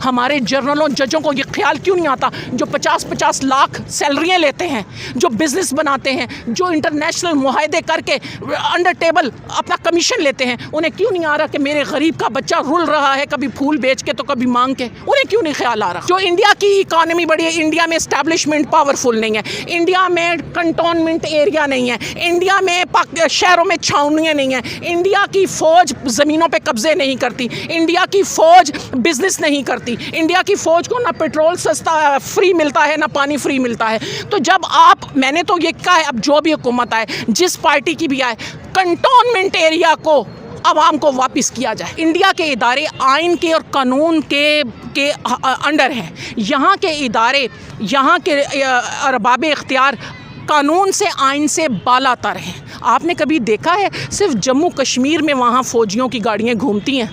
हमारे जर्नलों जजों को ये ख्याल क्यों नहीं आता जो 50-50 लाख सैलरियाँ लेते हैं, जो बिज़नेस बनाते हैं, जो इंटरनेशनल मुआहदे करके अंडर टेबल अपना कमीशन लेते हैं, उन्हें क्यों नहीं आ रहा कि मेरे गरीब का बच्चा रुल रहा है, कभी फूल बेच के तो कभी मांग के? उन्हें क्यों नहीं ख्याल आ रहा? जो इंडिया की इकॉनमी बढ़ी है, इंडिया में एस्टैब्लिशमेंट पावरफुल नहीं है, इंडिया में कंटोनमेंट एरिया नहीं है, इंडिया में शहरों में छावनियाँ नहीं है, इंडिया की फ़ौज ज़मीनों पे कब्जे नहीं करती, इंडिया की फ़ौज बिज़नेस नहीं करती, इंडिया की फ़ौज को ना पेट्रोल सस्ता फ्री मिलता है ना पानी फ्री मिलता है। तो जब मैंने तो ये कहा है, अब जो भी हुकूमत आए, जिस पार्टी की भी आए, कंटोनमेंट एरिया को आवाम को वापस किया जाए। इंडिया के इदारे आइन के और कानून के अंडर हैं। यहाँ के इदारे, यहाँ के अरबाब इख्तियार कानून से, आइन से बालातर हैं। आपने कभी देखा है सिर्फ जम्मू कश्मीर में वहाँ फ़ौजियों की गाड़ियाँ घूमती हैं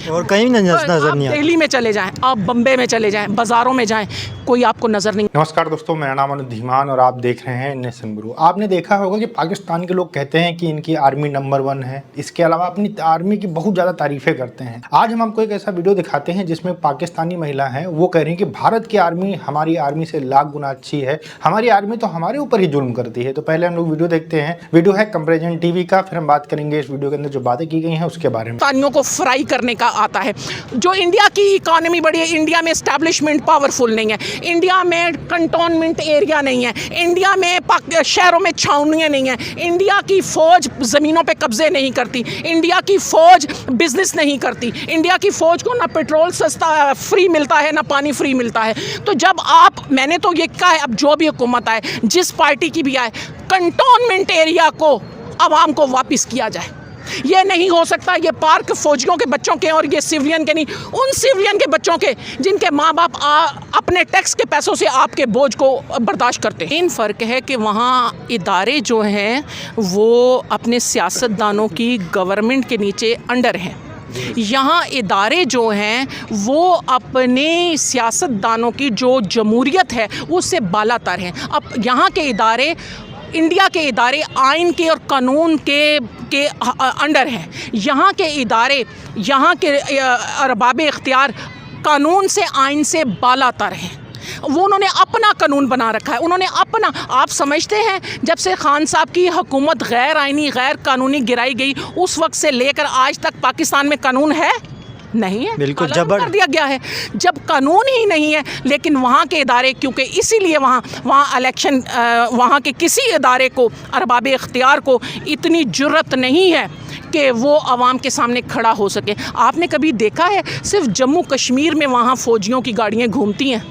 और कहीं नजर नहीं आता? दिल्ली में चले जाएं, आप बम्बे में चले जाएं, बाज़ारों में जाएं, कोई आपको नज़र नहीं। नमस्कार दोस्तों, मेरा नाम अनुज धीमान और आप देख रहे हैं नेशन ब्रू। आपने देखा होगा कि पाकिस्तान के लोग कहते हैं कि इनकी आर्मी नंबर 1 है। इसके अलावा अपनी आर्मी की बहुत ज़्यादा तारीफें करते हैं। आज हम आपको एक ऐसा वीडियो दिखाते हैं जिसमें पाकिस्तानी महिला हैं, वो कह रही हैं कि भारत की आर्मी हमारी आर्मी से लाख गुना अच्छी है, हमारी आर्मी तो हमारे ऊपर ही जुल्म करती है। तो पहले हम लोग वीडियो देखते हैं। वीडियो है कंपैरिजन टीवी का, फिर हम बात करेंगे इस वीडियो के अंदर जो बातें की गई हैं उसके बारे में। पाकिस्तानियों को फ्राई करने का आता है। जो इंडिया की इकॉनमी बढ़ी है, इंडिया में एस्टैब्लिशमेंट पावरफुल नहीं है, इंडिया में कंटोनमेंट एरिया नहीं है, इंडिया में शहरों में छावनियाँ नहीं है, इंडिया की फ़ौज ज़मीनों पे कब्जे नहीं करती, इंडिया की फ़ौज बिज़नेस नहीं करती, इंडिया की फ़ौज को ना पेट्रोल सस्ता फ्री मिलता है ना पानी फ्री मिलता है। तो जब मैंने तो ये कहा है, अब जो भी हुकूमत आए, जिस पार्टी की भी आए, कंटोनमेंट एरिया को आवाम को वापस किया जाए। ये नहीं हो सकता ये पार्क फौजियों के बच्चों के और ये सिविलियन के नहीं, उन सिविलियन के बच्चों के जिनके माँ बाप अपने टैक्स के पैसों से आपके बोझ को बर्दाश्त करते हैं। इन फ़र्क है कि वहाँ इदारे जो हैं वो अपने सियासतदानों की गवर्नमेंट के नीचे अंडर हैं। यहाँ इदारे जो हैं वो अपने सियासतदानों की जो जमहूरियत है उससे बालातर हैं। अब यहाँ के इदारे, इंडिया के इदारे आइन के और कानून के अंडर हैं। यहाँ के इदारे, यहाँ के अरबाब इख्तियार कानून से, आइन से बालातर हैं। वो उन्होंने अपना कानून बना रखा है, उन्होंने अपना। आप समझते हैं जब से खान साहब की हुकूमत गैर आइनी, गैर कानूनी गिराई गई, उस वक्त से लेकर आज तक पाकिस्तान में कानून है? नहीं है, बिल्कुल जबर कर दिया गया है। जब कानून ही नहीं है, लेकिन वहाँ के इदारे, क्योंकि इसीलिए वहाँ इलेक्शन, वहाँ के किसी इदारे को, अरबाब इख्तियार को इतनी जुर्रत नहीं है कि वो आवाम के सामने खड़ा हो सके। आपने कभी देखा है सिर्फ जम्मू कश्मीर में वहाँ फ़ौजियों की गाड़ियाँ घूमती हैं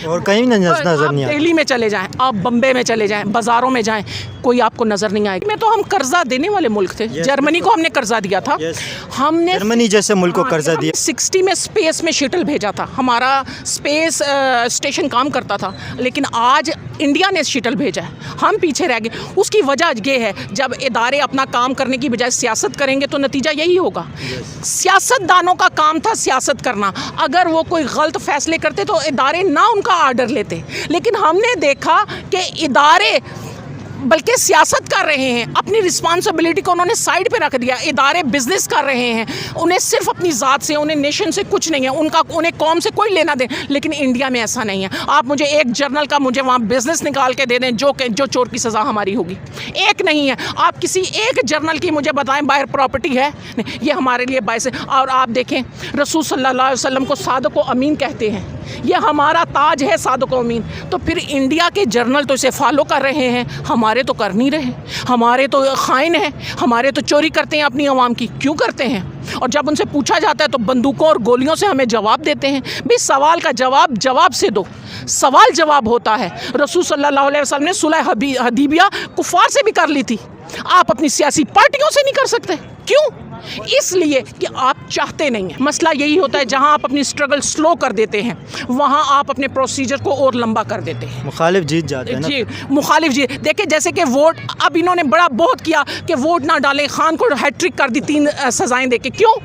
और कहीं नजर नहीं आता? दिल्ली में चले जाएं, आप बम्बे में चले जाएं, बाज़ारों में जाएं, कोई आपको नज़र नहीं आएगा। में तो हम कर्जा देने वाले मुल्क थे। जर्मनी को हमने कर्जा दिया था। हमने जर्मनी जैसे मुल्क को कर्जा दिया। 60 में स्पेस में शटल भेजा था, हमारा स्पेस स्टेशन काम करता था, लेकिन आज इंडिया ने शटल भेजा है, हम पीछे रह गए। उसकी वजह ये है, जब इदारे अपना काम करने की बजाय सियासत करेंगे तो नतीजा यही होगा। सियासतदानों का काम था सियासत करना। अगर वो कोई गलत फैसले करते तो इदारे ना उनका आर्डर लेते, लेकिन हमने देखा कि इदारे बल्कि सियासत कर रहे हैं। अपनी रिस्पॉन्सिबिलिटी को उन्होंने साइड पे रख दिया। इदारे बिजनेस कर रहे हैं, उन्हें सिर्फ अपनी ज़ात से, उन्हें नेशन से कुछ नहीं है, उन्हें कौम से कोई लेना दे। लेकिन इंडिया में ऐसा नहीं है। आप मुझे एक जर्नल का मुझे वहाँ बिजनेस निकाल के दे दें, जो चोर की सज़ा हमारी होगी, एक नहीं है। आप किसी एक जर्नल की मुझे बताएं बाहर प्रॉपर्टी है, ये हमारे लिए बायस है। और आप देखें रसूल सल्लल्लाहु अलैहि वसल्लम को सादिक़ व अमीन कहते हैं, ये हमारा ताज है सादिक़ व अमीन। तो फिर इंडिया के जर्नल तो इसे फॉलो कर रहे हैं, हमारे तो कर नहीं रहे। हमारे तो खाइन हैं, हमारे तो चोरी करते हैं अपनी आवाम की। क्यों करते हैं? और जब उनसे पूछा जाता है तो बंदूकों और गोलियों से हमें जवाब देते हैं। भी सवाल का जवाब से दो, सवाल जवाब होता है। रसूल सल्लल्लाहु अलैहि वसल्लम ने सुलह हदीबिया कुफार से भी कर ली थी, आप अपनी सियासी पार्टियों से नहीं कर सकते। क्यों? इसलिए कि आप चाहते नहीं हैं। मसला यही होता है, जहां आप अपनी स्ट्रगल स्लो कर देते हैं वहां आप अपने प्रोसीजर को और लंबा कर देते हैं। मुखालिफ जीत जाते हैं ना? जी, मुखालिफ जीत। देखिए जैसे कि वोट, अब इन्होंने बहुत किया कि वोट ना डालें, खान को हैट्रिक कर दी 3 सजाएं देके। क्यों?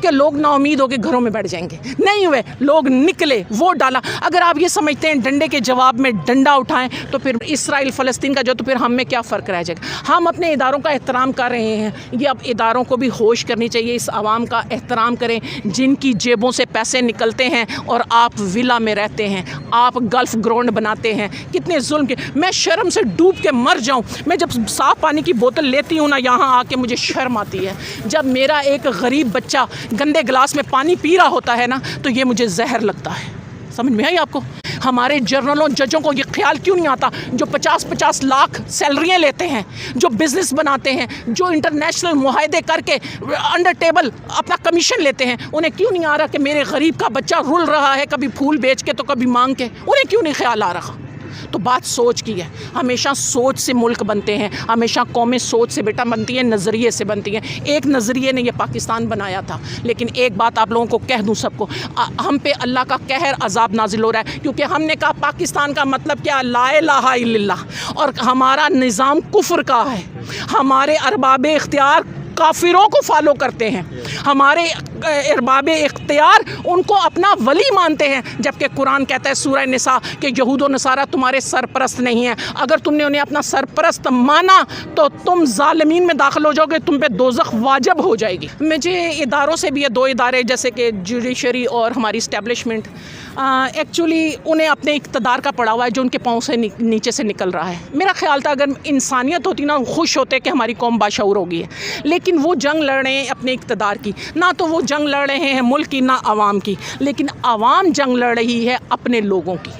कि लोग नाउमीद होकर घरों में बैठ जाएंगे। नहीं हुए, लोग निकले, वोट डाला। अगर आप ये समझते हैं डंडे के जवाब में डंडा उठाएं तो फिर इसराइल फ़लस्तीन का जो, तो फिर हम में क्या फ़र्क रह जाएगा। हम अपने इदारों का एहतराम कर रहे हैं, ये अब इदारों को भी होश करनी चाहिए, इस आवाम का एहतराम करें जिनकी जेबों से पैसे निकलते हैं और आप विला में रहते हैं, आप गल्फ ग्राउंड बनाते हैं। कितने जुल्म के, मैं शर्म से डूब के मर जाऊं। मैं जब साफ़ पानी की बोतल लेती हूँ ना यहाँ आके, मुझे शर्म आती है। जब मेरा एक गरीब बच्चा गंदे गिलास में पानी पी रहा होता है ना, तो ये मुझे जहर लगता है। समझ में आई आपको? हमारे जनरलों जजों को ये ख्याल क्यों नहीं आता, जो 50-50 लाख सैलरियाँ लेते हैं, जो बिज़नेस बनाते हैं, जो इंटरनेशनल मुआहदे करके अंडर टेबल अपना कमीशन लेते हैं, उन्हें क्यों नहीं आ रहा कि मेरे गरीब का बच्चा रुल रहा है, कभी फूल बेच के तो कभी मांग के? उन्हें क्यों नहीं ख्याल आ रहा? तो बात सोच की है। हमेशा सोच से मुल्क बनते हैं, हमेशा कौमें सोच से बेटा बनती हैं, नज़रिए से बनती हैं। एक नज़रिए ने ये पाकिस्तान बनाया था। लेकिन एक बात आप लोगों को कह दूं सबको, हम पे अल्लाह का कहर अजाब नाजिल हो रहा है, क्योंकि हमने कहा पाकिस्तान का मतलब क्या, ला इलाहा इल्लल्लाह, और हमारा निज़ाम कुफ्र का है। हमारे अरबाबे इख्तियार काफिरों को फॉलो करते हैं, हमारे अरबाबे इख्तियार उनको अपना वली मानते हैं, जबकि कुरान कहता है सूरह निसा कि यहूद और नसारा तुम्हारे सरपरस्त नहीं हैं। अगर तुमने उन्हें अपना सरपरस्त माना तो तुम ज़ालिमीन में दाखिल हो जाओगे, तुम पे दोज़ख वाजिब हो जाएगी। मुझे इदारों से भी ये दो इदारे जैसे कि जुडिशरी और हमारी इस्टेब्लिशमेंट, एक्चुअली उन्हें अपने इक़्तिदार का पड़ा हुआ है जो उनके पाँव से नीचे से निकल रहा है। मेरा ख्याल था अगर इंसानियत होती ना, खुश होते कि हमारी कौम बाशऊर हो गई है। लेकिन वो जंग लड़ रहे हैं अपने इक़्तिदार की, ना तो वो जंग लड़ रहे हैं मुल्क की, ना आवाम की, लेकिन आवाम जंग लड़ रही है अपने लोगों की,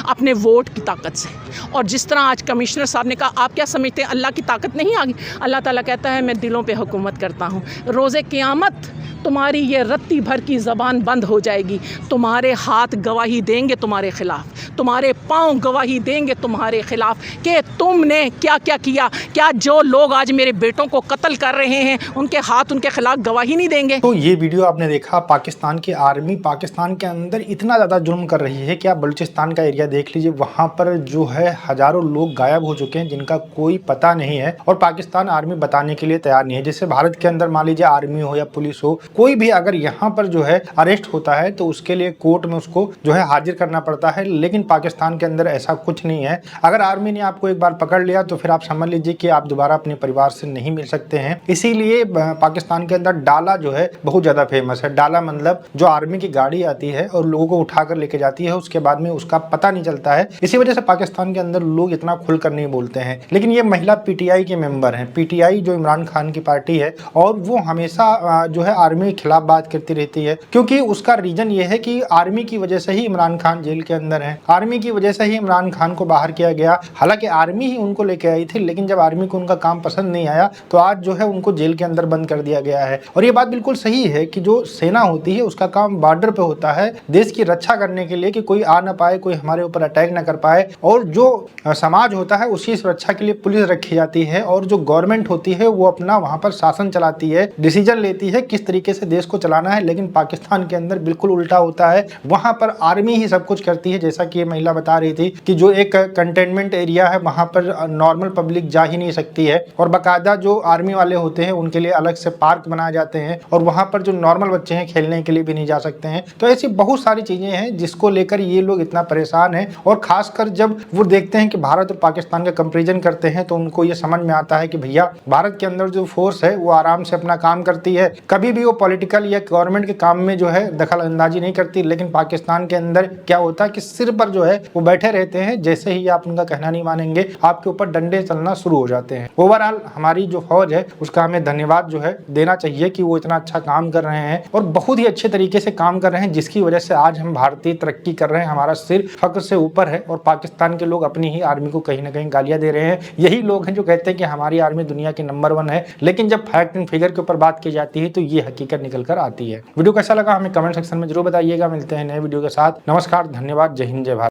अपने वोट की ताकत से। और जिस तरह आज कमिश्नर साहब ने कहा, आप क्या समझते हैं अल्लाह की ताकत नहीं आ गई? अल्लाह ताला कहता है मैं दिलों पे हुकूमत करता हूँ। रोज़े क़यामत तुम्हारी ये रत्ती भर की ज़बान बंद हो जाएगी, तुम्हारे हाथ गवाही देंगे तुम्हारे ख़िलाफ़, तुम्हारे पाँव गवाही देंगे तुम्हारे ख़िलाफ़ कि तुमने क्या क्या किया। क्या जो लोग आज मेरे बेटों को कत्ल कर रहे हैं उनके हाथ उनके ख़िलाफ़ गवाही नहीं देंगे? तो ये वीडियो आपने देखा, पाकिस्तान की आर्मी पाकिस्तान के अंदर इतना ज़्यादा जुल्म कर रही है कि आप बलूचिस्तान का एरिया देख लीजिए, वहाँ पर जो है हज़ारों लोग गायब हो चुके हैं जिनका कोई पता नहीं है, और पाकिस्तान आर्मी बताने के लिए तैयार नहीं है। जैसे भारत के अंदर मान लीजिए आर्मी हो या पुलिस हो, कोई भी अगर यहाँ पर जो है अरेस्ट होता है तो उसके लिए कोर्ट में उसको जो है हाजिर करना पड़ता है, लेकिन पाकिस्तान के अंदर ऐसा कुछ नहीं है। अगर आर्मी ने आपको एक बार पकड़ लिया तो फिर आप समझ लीजिए कि आप दोबारा अपने परिवार से नहीं मिल सकते हैं। इसीलिए पाकिस्तान के अंदर डाला जो है बहुत ज़्यादा फेमस है। डाला मतलब जो आर्मी की गाड़ी आती है और लोगों को उठा कर लेके जाती है, उसके बाद में उसका पता नहीं चलता है। इसी वजह से पाकिस्तान के अंदर लोग इतना खुलकर नहीं बोलते हैं। लेकिन ये महिला पीटीआई के मेंबर हैं। पीटीआई जो इमरान खान की पार्टी है, और वो हमेशा जो है आर्मी के खिलाफ बात करती रहती है, क्योंकि उसका रीजन ये है कि आर्मी की वजह से ही इमरान खान जेल के अंदर है, आर्मी की वजह से ही इमरान खान को बाहर किया गया। हालांकि आर्मी ही उनको लेके आई थी, लेकिन जब आर्मी को उनका काम पसंद नहीं आया तो आज जो है उनको जेल के अंदर बंद कर दिया गया है। और ये बात बिल्कुल सही है कि जो सेना होती है उसका काम बॉर्डर पे होता है, देश की रक्षा करने के लिए, कि कोई आ ना पाए, कोई हमारे ऊपर अटैक ना कर पाए। और जो समाज होता है उसकी सुरक्षा के लिए पुलिस रखी जाती है, और जो गवर्नमेंट होती है वो अपना वहां पर शासन चलाती है, डिसीजन लेती है किस तरीके से देश को चलाना है। लेकिन पाकिस्तान के अंदर बिल्कुल उल्टा होता है, वहां पर आर्मी ही सब कुछ करती है। जैसा कि ये महिला बता रही थी कि जो एक कंटेनमेंट एरिया है वहां पर नॉर्मल पब्लिक जा ही नहीं सकती है, और बाकायदा जो आर्मी वाले होते हैं उनके लिए अलग से पार्क बनाए जाते हैं, और वहां पर जो नॉर्मल बच्चे हैं खेलने के लिए भी नहीं जा सकते हैं। तो ऐसी बहुत सारी चीजें हैं जिसको लेकर ये लोग इतना परेशान है। और खासकर जब वो देखते हैं कि भारत और पाकिस्तान का कंपेरिजन करते हैं तो उनको ये समझ में आता है कि भैया भारत के अंदर जो फोर्स है वो आराम से अपना काम करती है, कभी भी वो पॉलिटिकल या गवर्नमेंट के काम में जो है दखल अंदाजी नहीं करती। लेकिन पाकिस्तान के अंदर क्या होता है कि सिर पर जो है वो बैठे रहते हैं, जैसे ही आप उनका कहना नहीं मानेंगे आपके ऊपर डंडे चलना शुरू हो जाते हैं। ओवरऑल हमारी जो फौज है उसका हमें धन्यवाद जो है देना चाहिए कि वो इतना अच्छा काम कर रहे हैं, और बहुत ही अच्छे तरीके से काम कर रहे हैं, जिसकी वजह से आज हम भारतीय तरक्की कर रहे हैं, हमारा सिर फख्र से ऊपर है। और पाकिस्तान के लोग अपनी ही आर्मी को कहीं ना कहीं गालियां दे रहे हैं। यही लोग हैं जो कहते हैं कि हमारी आर्मी दुनिया की नंबर 1 है, लेकिन जब फैक्ट एंड फिगर के ऊपर बात की जाती है तो ये हकीकत निकल कर आती है। वीडियो कैसा लगा हमें कमेंट सेक्शन में जरूर बताइएगा। मिलते हैं नए वीडियो के साथ। नमस्कार, धन्यवाद, जय हिंद, जय भारत।